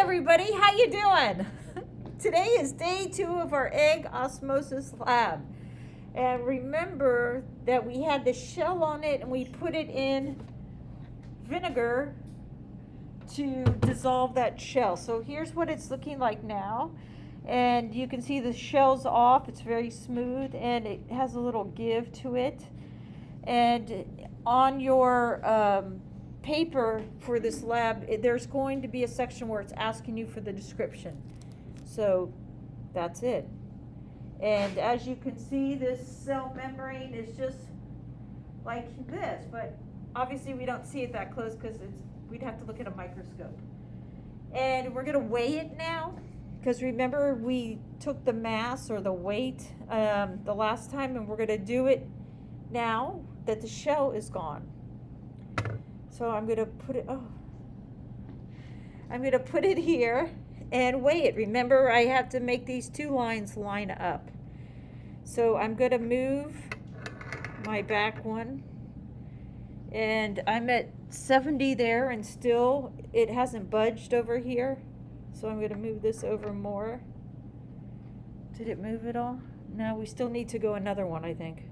everybody, how you doing? Today is day 2 of our egg osmosis lab. And remember that we had the shell on it and we put it in vinegar to dissolve that shell. So here's what it's looking like now. And you can see the shell's off, it's very smooth and it has a little give to it. And on your paper for this lab, there's going to be a section where it's asking you for the description. So that's it. And as you can see, this cell membrane is just like this, but obviously we don't see it that close because we'd have to look at a microscope. And we're going to weigh it now, because remember we took the mass or the weight the last time, and we're going to do it now that the shell is gone. So I'm going to put it, I'm going to put it here and weigh it. Remember, I have to make these two lines line up. So I'm going to move my back one, and I'm at 70 there, and still it hasn't budged over here. So I'm going to move this over more. Did it move at all? No, we still need to go another one, I think.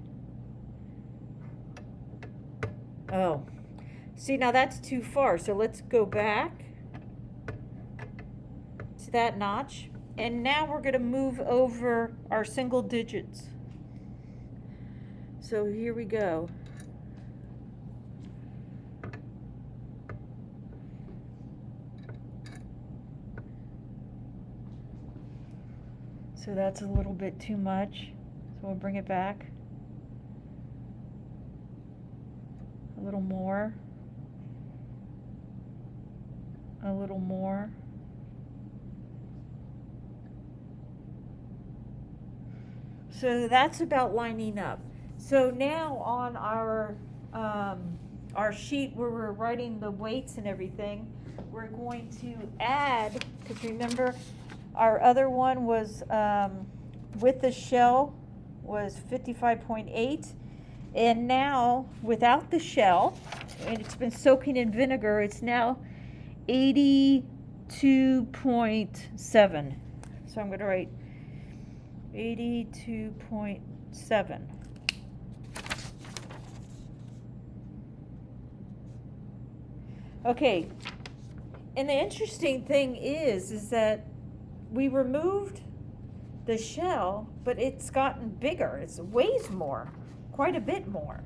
Oh. See, now that's too far, so let's go back to that notch. And now we're going to move over our single digits. So here we go. So that's a little bit too much, so we'll bring it back. A little more. A little more. So that's about lining up. So now on our sheet where we're writing the weights and everything, we're going to add, because remember our other one was with the shell was 55.8, and now without the shell, and it's been soaking in vinegar, it's now 82.7. So I'm going to write 82.7. Okay, and the interesting thing is that we removed the shell, but it's gotten bigger. It weighs more, quite a bit more.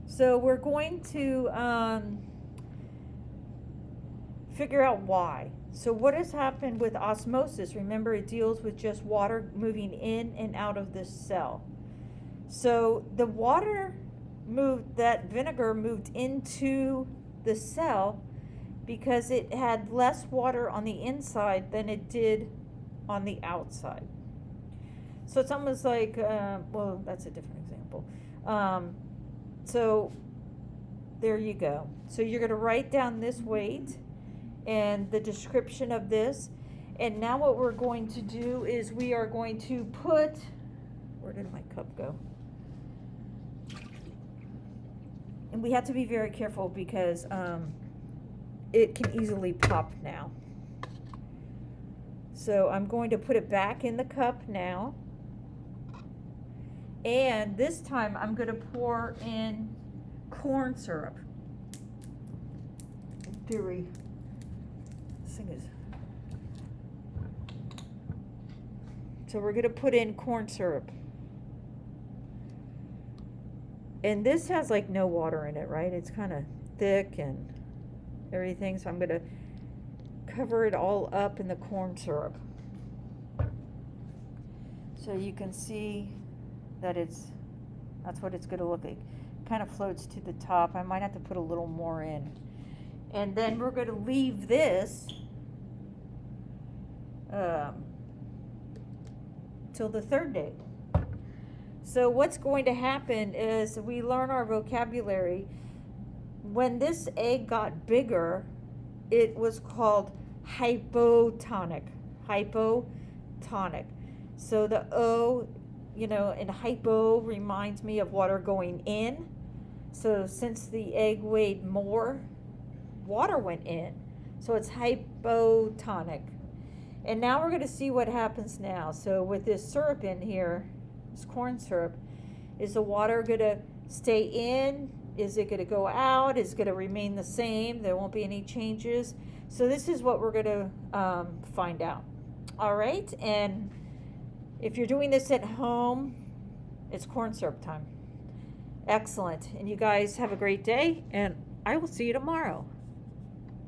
So we're going to figure out why. So what has happened with osmosis? Remember, it deals with just water moving in and out of this cell. So the water moved, that vinegar moved into the cell because it had less water on the inside than it did on the outside. So it's almost like, well, that's a different example. So there you go. So you're going to write down this weight and the description of this. And now what we're going to do is we are going to put, where did my cup go? And we have to be very careful because it can easily pop now. So I'm going to put it back in the cup now. And this time I'm going to pour in corn syrup. In theory, this thing is. So we're going to put in corn syrup. And this has like no water in it, right? It's kind of thick and everything. So I'm going to cover it all up in the corn syrup. So you can see that that's what it's going to look like. Kind of floats to the top. I might have to put a little more in. And then we're going to leave this till the 3rd day. So what's going to happen is we learn our vocabulary. When this egg got bigger, it was called hypotonic. Hypotonic. So the O, and hypo reminds me of water going in. So since the egg weighed more, water went in. So it's hypotonic. And now we're going to see what happens now. So with this syrup in here, this corn syrup, is the water going to stay in? Is it going to go out? Is it going to remain the same? There won't be any changes. So this is what we're going to find out. All right. And if you're doing this at home, it's corn syrup time. Excellent. And you guys have a great day, and I will see you tomorrow.